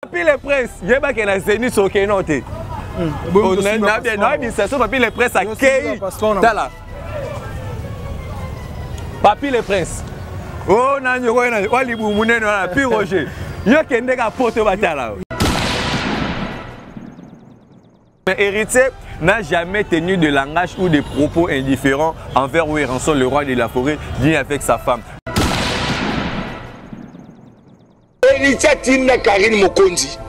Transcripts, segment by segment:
Papi le prince, il va qu'il a zénith sur le noté. On a bien administration, papi le prince a Kei. Papi le prince. Oh, non, il y a des boumounes, puis Roger. Il y a des gens qui portent batala. Mais héritier n'a jamais tenu de langage ou de propos indifférents envers Ouéranson, le roi de la forêt, digne avec sa femme. Héritier Tina Karine Mokondi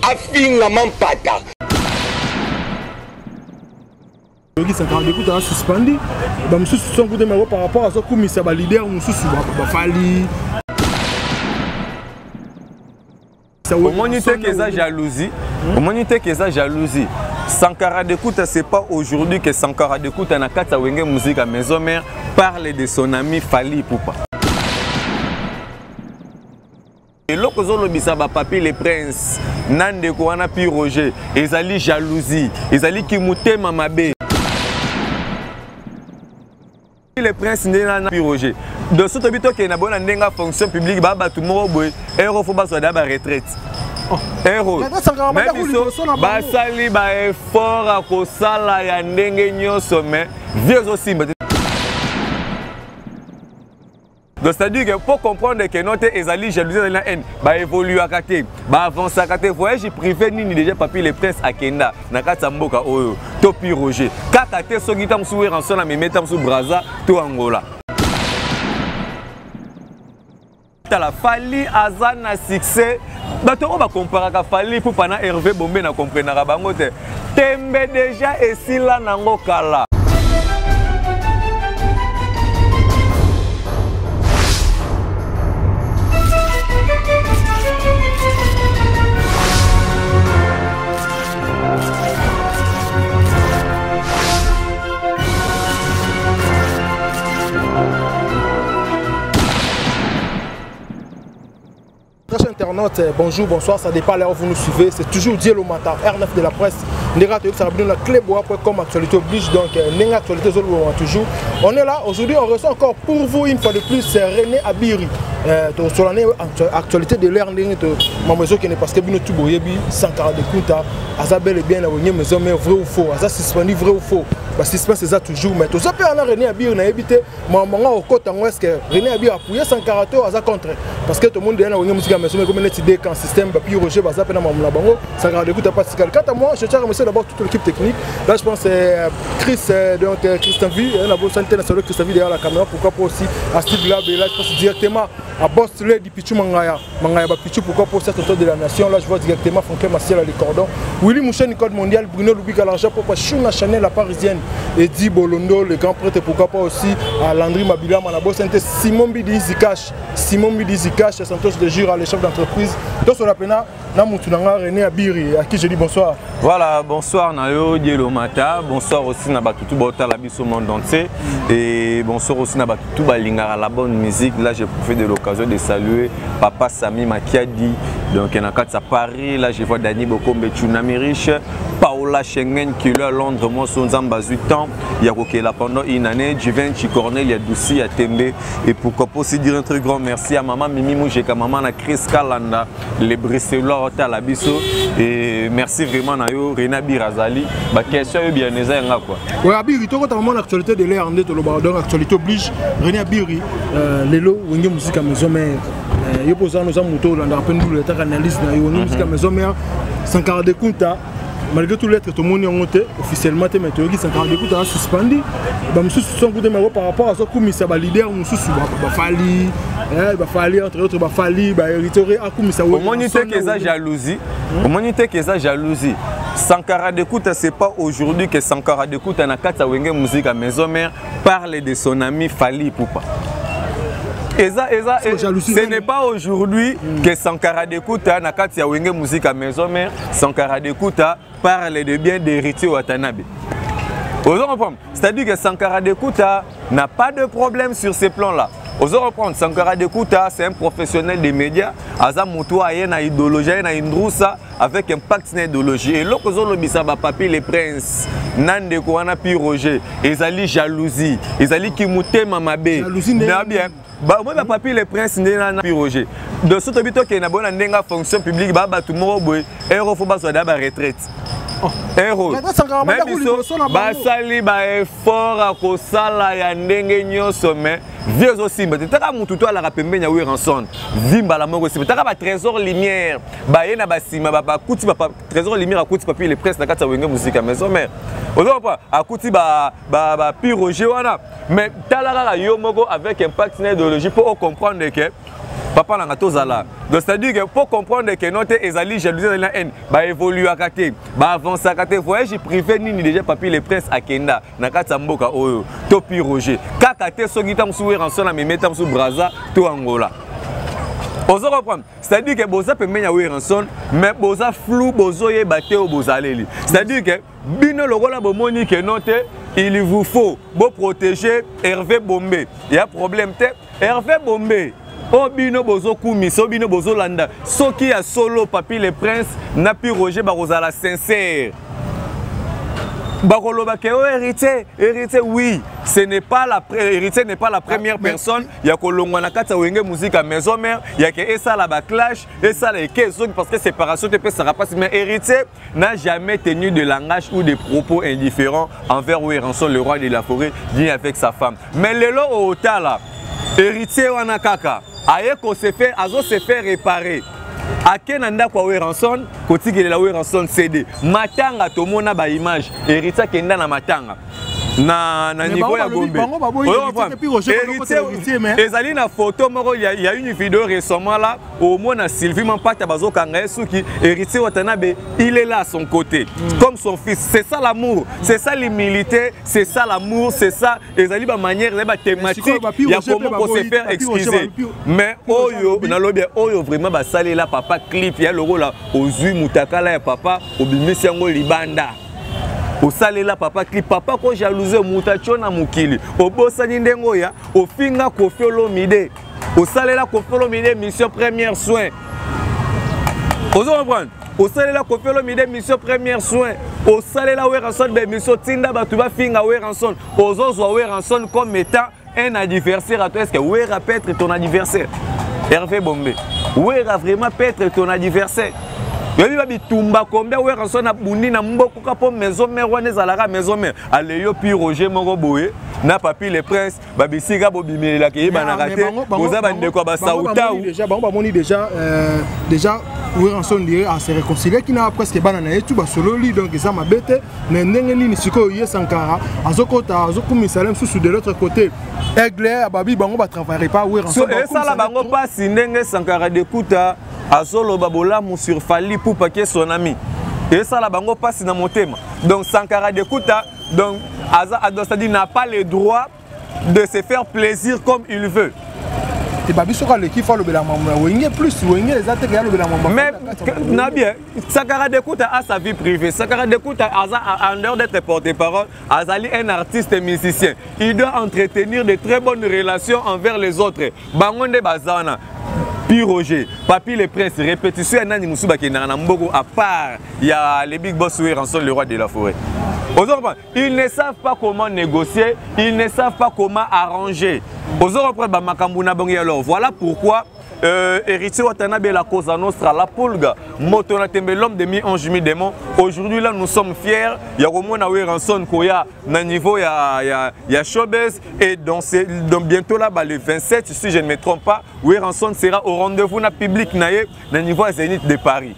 a fini la mampata. Yogi Sankara écoute a suspendu. Bah monsieur son coup de main par rapport à ce coup mais ça va leader monsieur va fali. Au monité que ça jalousie, au monité que ça jalousie. Sankara d'écoute, c'est pas aujourd'hui que Sankara d'écoute na kata wenge musique à maison mère parle de son ami Fali Poupa. Et lorsqu'on le bisa ba papi le prince, nande ko wana pi Roger, ezali jalousie, ezali ki mutema mabe. Le prince n'est pas Roger. De ce que tu as une fonction publique, tu as un faut pas la retraite. Héros. Même si basali ba effort à kosala ya ndenge nyoso mais vieux aussi. Donc c'est-à-dire que pour comprendre que notre ezali jalousie dans la haine, ba évoluer à côté, ba avancer à côté, voyage privé ni déjà papi le prince à Kenda, na kata mboka oyo, topi Roger. Kata te so gitam soué en son na me metam sou Brazza, to Angola. La Fali azana succès, bato on va comparer ka Fali pour pana Hervé Bombe na comprendre bango te. Tembe déjà esila nango kala. Internautes, bonjour, bonsoir, ça dépend là où vous nous suivez. C'est toujours Dieu le matin, R9 de la presse. Ça va la clé comme actualité oblige. Donc, actualité toujours. On est là aujourd'hui, on reçoit encore pour vous une fois de plus René Abiri. Sur l'année actualité de l'air, ma maison qui n'est pas que nous tout boyebi Sankara de Kunta, Azabel et bien la maison mais vrai ou faux, Azas suspendu vrai ou faux. Parce que c'est ça toujours. Mais tout ça peut en René Abiri n'a évité. Maman au côté en ouest que René Abiri a appuyé Sankara à sa contre. Parce que tout le monde est dans la musique mais comme une idée qu'un système puis Roger va zapper dans mon labango, Sankara de Kunta pas si quant à moi, je tiens à remercier d'abord toute l'équipe technique. Là je pense c'est Chris donc Christian V, la bosse internationale Christian V derrière la caméra, pourquoi pas aussi à Steve Lab et là je pense directement à Boss le du Pichu Mangaya ba Pichu pourquoi pour cette auto de la nation là je vois directement Franck Massiel à les cordons Willy Mouchen code mondial Bruno Lubika l'argent pour pas Chouna Chanel la parisienne Eddie Bolondo le grand prêtre pourquoi pas aussi à Landry Mabila la boss Simon Bidi Zikash Santos de Jura les chefs d'entreprise donc on appelle na mutunanga René Abiri à qui je dis bonsoir. Voilà, bonsoir Nayo Dielo Mata, bonsoir aussi na batutu bota la biso monde entier et bonsoir aussi na batutu balingara la bonne musique. Là j'ai profité de l'occasion de saluer papa Sami Makiadi donc en à Paris, là je vois Dani Bokombe Tsunami Riche, Paola Schengen qui est à Londres, moi son Zamba 8 ans, il y a là pendant une année, Juventus Cornel, il y a Doussi, il y a Tembe et pourquoi pas aussi dire un très grand merci à maman Mimi Moujeka, maman na Chris Kalanda, les Bruxellois à la biso et merci vraiment Nayo René Abiri Azali, bah question est bien neza nga quoi. Ouais Abiri, toi quand vraiment l'actualité de l'air en est le bordon, l'actualité oblige René Abiri, lelo wenge musique à maison mais il pose nos amoutons dans la peine de l'état analyse na yo musique à maison mais Sankara de Kunta malgré tout l'être tout le monde est monté officiellement mais tu dis Sankara de Kunta a suspendu bah monsieur son coup de main par rapport à ce coup mais ça va leader monsieur va Fali Fali entre autres va Fali va hériter à coup mais ça au monité que ça jalousie au monité que ça jalousie Sankara de Kunta c'est pas aujourd'hui que Sankara de Kunta na kata wenge musique à maison mère parle de son ami Fali Poupa. Ce n'est pas aujourd'hui que Sankara de Kunta na kati ya wenge musique à maison mère Sankara de Kunta parle de bien d'héritier Watanabe. C'est-à-dire que Sankara de Kunta n'a pas de problème sur ces plans-là. Osons reprendre, Sankara de Kunta, c'est un professionnel des médias. Aza Moutou a une idéologie, une indroussa avec un pacte d'idéologie. Et lorsque on a papi les princes, nande ko wana pi Roger ezali jalousie ezali ki mutema mabe na bien ba moi papi le prince na pi Roger de soto bito ke na bona ndenga fonction publique ba ba tout mo boy ero fo ba so da ba retraite héros même biso basali ba effort à kosala ya ndenge nyonso mais vieux aussi mais taka mutu to ala pembeni ya Weranson vimba la moko taka ba trésor lumière ba yena ba sima ba kuti ba trésor lumière akuti papi le prince na kata wenge musique maison mère ozo pas akuti ba pi Roger wana mais talaka yo moko avec impact na idéologie pour comprendre que papa n'a pas là. Donc c'est-à-dire que pour comprendre que notre ezali jalousie de la haine, bah évolue à côté, bah avance à côté. Voyage privé ni déjà papi le prince à Kenda, na kata mboka oyo, topi Roger. Kaka te so gitam sou Weranson na me metam sou Brazza, to Angola. Ozo comprendre. C'est-à-dire que boza pemenya ya Weranson, mais boza flou bozo ye baté au bozaleli. C'est-à-dire que bino lokola bomoni que note il vous faut beau protéger Hervé Bombé. Il y a problème te Hervé Bombé. Obino bozo kumisa obino bozo landa soki ya solo papi le prince na pi Roger barozala sincère bakoloba ke héritier oui ce n'est pas héritier n'est pas la première personne ya kolongwa na kata wenge musique à maison mère ya ke esa la ba clash esa la ke soki parce que séparation te peut ça passe mais héritier n'a jamais tenu de langage ou de propos indifférents envers Weranson le roi de la forêt dit avec sa femme mais lelo au tala héritier wana kaka Ayeko se fait, azo se fait réparer. Akenanda kwa Weranson, kotiki la Weranson CD. Matanga tomona ba image, héritier kenda na matanga. Na niveau ya Gombe. Ezali na photo moko il y a une vidéo récemment là au moins na Sylvie Mampata bazo kanga suki héritier Watanabe, il est là à son côté comme son fils. C'est ça l'amour, c'est ça l'humilité, c'est ça l'amour, c'est ça ezali ba manière ba thématique il y a comment pour se faire excuser. Mais oyo na lobi oyo vraiment ba sali là papa clip ya logo là ozui mutakala ya papa obimisi yango libanda. Au salela papa clip papa ko jalouse mutacho na mukili obosani ndengo ya ofinga Koffi Olomide au salela Koffi Olomide mission première soin ozo comprendre au salela Koffi Olomide mission première soin au salela Weranson be mission tinda batu ba finga Weranson ozo zo Weranson comme étant un adversaire à toi est-ce que Wera peut être ton adversaire Hervé Bombé Wera vraiment peut être ton adversaire Yobi babi tumba combien Weranson na bundi na mboko kapo maison mère wana ezalaka maison mère aleyo pi Roger moko boye na papi le prince babi siga bobimela ke yeba na raté boza bande ko ba sauta ou déjà ba moni déjà Weranson dirait à se réconcilier qui n'a presque banana et tout ba solo li donc ça m'a bête mais ndenge nini siko ye Sankara azokota azokumisa lem sous de l'autre côté Aigle babi bango ba travailler pas Weranson et ça la bango pas ndenge Sankara d'écouta Azolo babola mon surfali pour paquet son ami. Et ça la bango passe dans mon thème. Donc Sankara d'écouta donc Adostadi n'a pas le droit de se faire plaisir comme il veut. Et babi sera le qui faut le belamamba. Wenge plus wenge les attaques le belamamba. Mais na bien Sankara d'écouta a sa vie privée. Sankara d'écouta en dehors d'être porte-parole, Azali un artiste et musicien. Il doit entretenir de très bonnes relations envers les autres. Bangonde bazana. Pi Roger, papi le prince, répétition nani musuba ki na mboko à part il y a les big boss Weranson le roi de la forêt. Ils ne savent pas comment négocier, ils ne savent pas comment arranger. Alors voilà pourquoi héritier Watanabe la cause à nostra la pulga motona tembe l'homme de mi-ange mi-démon. Aujourd'hui là nous sommes fiers. Il y a au moins na Weranson koya na niveau ya showbiz et donc bientôt là le 27 si je ne me trompe pas Weranson sera au rendez-vous na public na niveau Zénith de Paris.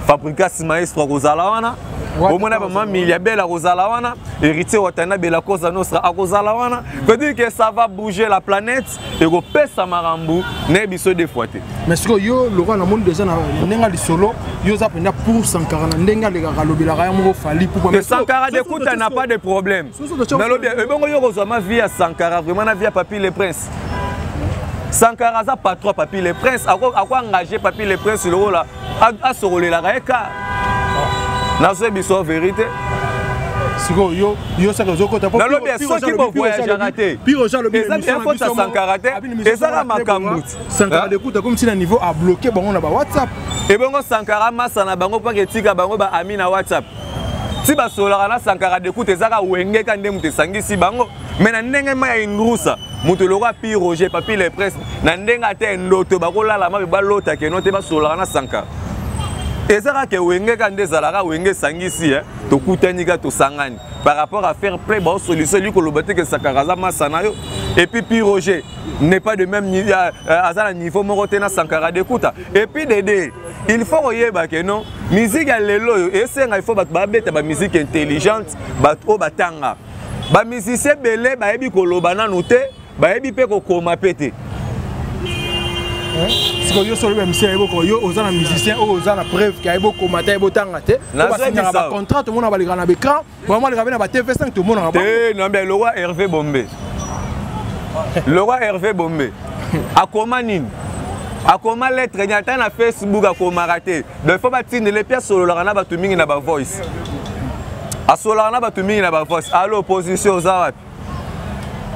Fabricas maestro Rosalawana au moins maman milliardaire la Rosalawana héritier Watanabe la cause à nostra à Rosalawana veut dire que ça va bouger la planète et go pesa marambu ne biso de fois. Mais ce que yo le roi na monde déjà na nenga li solo yo za penda pour Sankara na ndenga le galobila ga mo fali pour mais Sankara d'écoute n'a pas de problème. Mais le bien bon yo rozama vie à Sankara vraiment na vie à papi le prince. Sankara za pas trop papi le prince à quoi engager papi le prince le rôle à se rouler la raika. Na so biso vérité. Siko yo ça que zoko ta pas. Non bien ceux qui vont voyager raté. Pire Jean le bien. Et ça faut Sankara té. Et ça la makamut. Sankara d'écoute comme si na niveau a bloqué bango na ba WhatsApp. Et bango Sankara masa na bango pa ketika bango ba ami na WhatsApp. si basolaka na Sankara d'écoute ezaka wenge ka ndemu te sangisi bango mais na ndenge ma ya ngrusa mutu loka pi Roger papi les presse na ndenga te ndoto bakolala ma balota ke no te basolaka na Sankara ezaka ke wenge ka ndezalaka wenge sangisi to kutanika to sangani par rapport à faire play ba solution lui kolobate ke Sankara za masana yo et puis pi Roger n'est pas de même azala niveau moko te na Sankara d'écoute et puis Dédé il faut yeba que non musique ya lelo et senga il faut ba beta ba musique intelligente ba to batanga ba musicien belé ba yebi koloba na noté ba yebi pe ko koma pété si ko yo solo même si ko yo ozana musicien o ozana preuve ki ayebo koma ta yebo tanga te ba signa ba contrat to mona ba lika na écran vraiment le na ba TV5 to mona ba non mais le roi Hervé Bombé le roi Hervé Bombé a koma nini a comment lettre nyata na Facebook a comment raté donc faut batine les pièces solo la na batu mingi na ba voice a solo na batu mingi na ba voice à l'opposition za wapi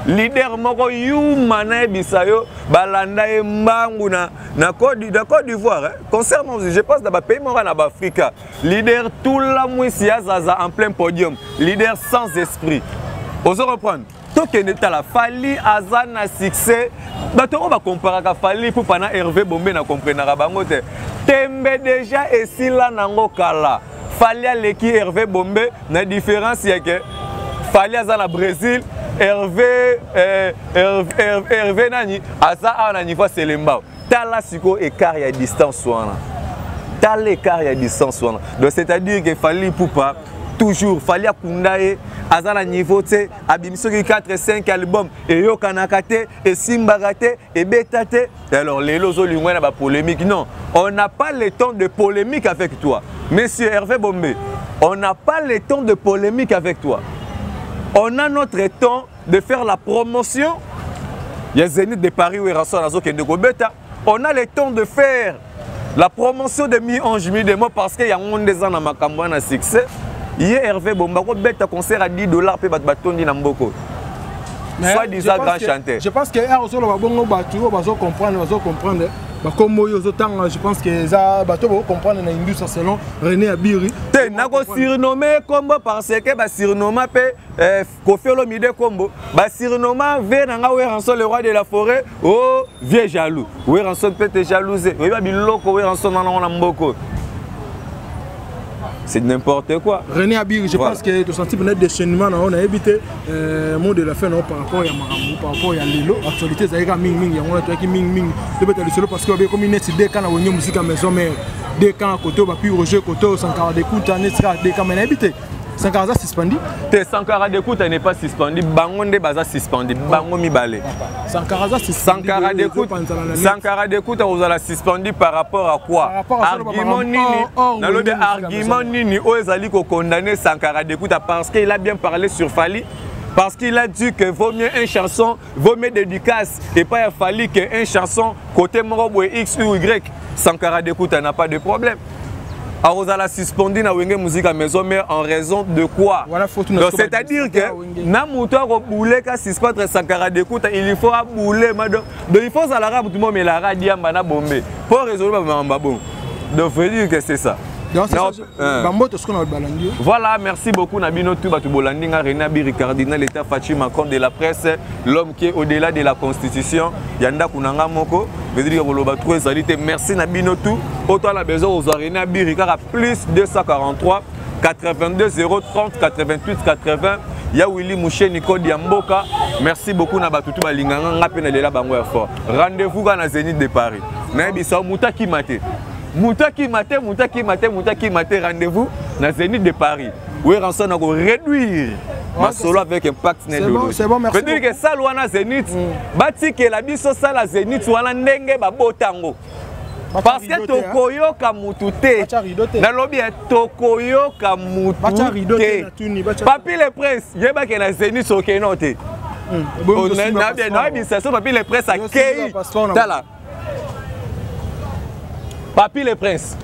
leader moko yumana bisayo balanda e mbangu na Côte d'Ivoire concernant je pense dans ba pays moko na ba Afrika leader tout la mwisi azaza en plein podium leader sans esprit ozo reprendre donc il est à la Fali azana succès bato on va comparer ka Fali pour pana Hervé Bombé na comprendre bango te tembe déjà et si là nango kala Fali aleki Hervé Bombé na différence ya que Fali azana Brésil Hervé nani aza na niveau Selemba tala siko écart ya distance wana tala écart ya distance wana donc c'est-à-dire que Fali Poupa toujours fallait kundaye azana niveau te abimiso ki 4 5 albums et yo kanakate et simbagate et betate alors les lozo lingwa na ba polémique non on n'a pas le temps de polémique avec toi monsieur Hervé Bombé on n'a pas le temps de polémique avec toi on a notre temps de faire la promotion il y a Zénith de Paris où Ranson Nazo Kende Gobeta on a le temps de faire la promotion de mi-ange mi-demo parce qu'il y a un monde des ans dans ma campagne à succès. Hier Hervé Bomba ko beta concert à $10 pe batondi na mboko. Soit disant grand chanteur. Je pense que Aroso ba bongo batu ba zo comprendre ba comme yo zo tanga je pense que ça bato ba comprendre na industrie selon René Abiri. Te na ko surnommer combo parce que ba surnommer pe Kofi Olomide combo ba surnommer ve na nga Ranson le roi de la forêt oh vieux jaloux. Ranson peut te jalouser. Oui ba biloko Ranson na mboko. C'est n'importe quoi. René Abir, je pense que tu sens un déchaînement, on a évité mot de la fin par rapport à Maramou, par rapport à Lilo. Actualité, ça y est, Ming, on a trouvé Ming, parce que comme il est des canaux, on a musique à maison, mais des camps à côté, puis Roger Koto, Sankara d'écoute, des camps à habiter. Sankara suspendu. Sankara d'écoute n'est pas suspendu. Bangonde baza suspendu. Bango mi balé. Sankara d'écoute vous allez suspendu par rapport à quoi? Argument nini. Dans le argument nini o ezali ko condamner Sankara d'écoute parce qu'il a bien parlé sur Fali. Parce qu'il a dit que vaut mieux une chanson, vaut mieux dédicace et pas il fallait qu'une chanson côté Morobo X ou Y. Sankara d'écoute n'a pas de problème. Alors, vous allez suspendre la musique à maison, mais en raison de quoi? C'est-à-dire que Namouto a boulé qu'à suspendre Sankara d'écoute, il faut bouler. Donc, il faut que ça la tout le monde mais la radio a bombé. Pour résoudre le bon. Donc, il faut dire que c'est ça. Voilà, merci beaucoup Nabino Touba Tubolandinga, René Biri, cardinal État Fatima, compte de la presse, l'homme qui est au-delà de la Constitution, Yanda Kunanga Moko, veut dire que merci Nabino Tou, autant la besoin aux René Biri, car plus 243 82 030 88 80. Ya Willy Mouché Nico Diamboka, merci beaucoup Nabatutu Balinganga, Ngapenela Bango Fort. Rendez-vous dans la Zénith de Paris. Naibisa Moutaki Mate. Moutaki Mate, rendez-vous dans Zénith de Paris. Où Ranson a réduire ma solo avec impact. C'est bon, merci. Peut-être que ça, l'ouana Zénith, bâti que la biso ça la Zénith, ouana nenge babo tango. Parce que Tokoyo Kamutute, dans l'objet Tokoyo Kamutute. Papi le prince, je pas que la Zénith au Kenote. On a bien papi le prince à Kei. Papi le prince.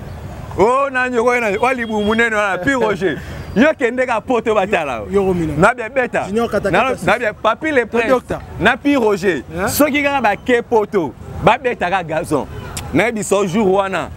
Oh nani wali bumuneno na pi Roger. Yo kende ka poto batala. Na bien beta. Na bien papi le prince. Na pi Roger. So ki ga ba ke poto. Ba beta ka gazon. Na biso jour wana.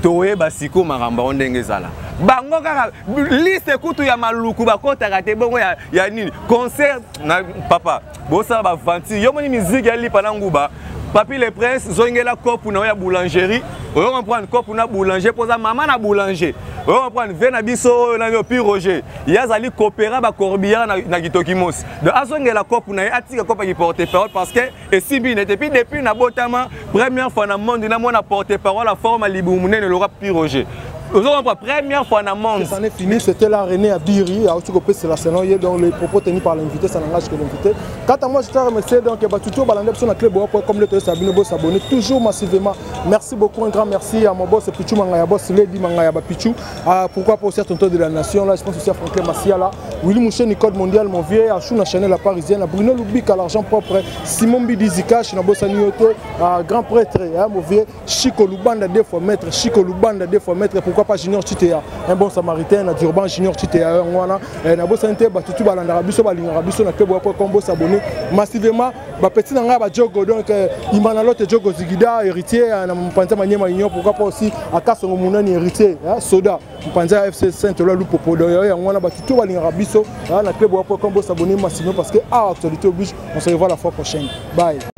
Towe basiko maramba ondenge zala. bango kaka liste kutu ya maluku bakotaka te bongo ya nini concert na papa bosala ba vanti yo moni musique ya lipa na nguba Papi le prince zongela kopu na ya boulangerie on va prendre kopu na boulanger poza maman na boulanger on va prendre vin na biso na yo pi Roger yazali coopéra ba corbillard na kitokimos de azongela kopu na atika kopa ki porte parole parce que et si bien depuis na botama première fois na monde na mona porte parole la forme libu munene le rap pi Roger. Première fois dans le monde. Ça n'est fini, c'était la René à Biri, à Otukopé, c'est la Sénat, donc les propos tenus par l'invité, ça n'engage que l'invité. Quant à moi, je te remercie, donc, tout balandé sur la clé comme le test s'abonner toujours massivement. Merci beaucoup, un grand merci à mon boss Pichou Mangaya, boss Lady Mangaya Pichou. Pourquoi pas aussi à Tonton de la Nation, là, je pense aussi à Franklin Massiala, Willy Mouché, Nicole Mondial, mon vieux, à Chouna Chanel, la Parisienne, à Bruno Loubik, à l'argent propre, Simon Bidizika, Chinabosa Nyoto, à grand prêtre, mon vieux, Chico Lubanda, deux fois maître, Chico Lubanda, deux fois maître, pourquoi pas Junior Titea, un bon samaritain, à Durban Junior Titea, na bossa nte batutu balanda biso balinga biso na club pour combo s'abonner massivement ba petit nanga ba jogo donc imana lote jogo zigida héritier na mpanza manyema union pourquoi pas aussi akasongo munani héritier soda mpanza FC Saint-Ola Lupopo donc ngwana batutu balinga biso na club pour combo s'abonner massivement parce que actualité oblige on se revoit la fois prochaine bye.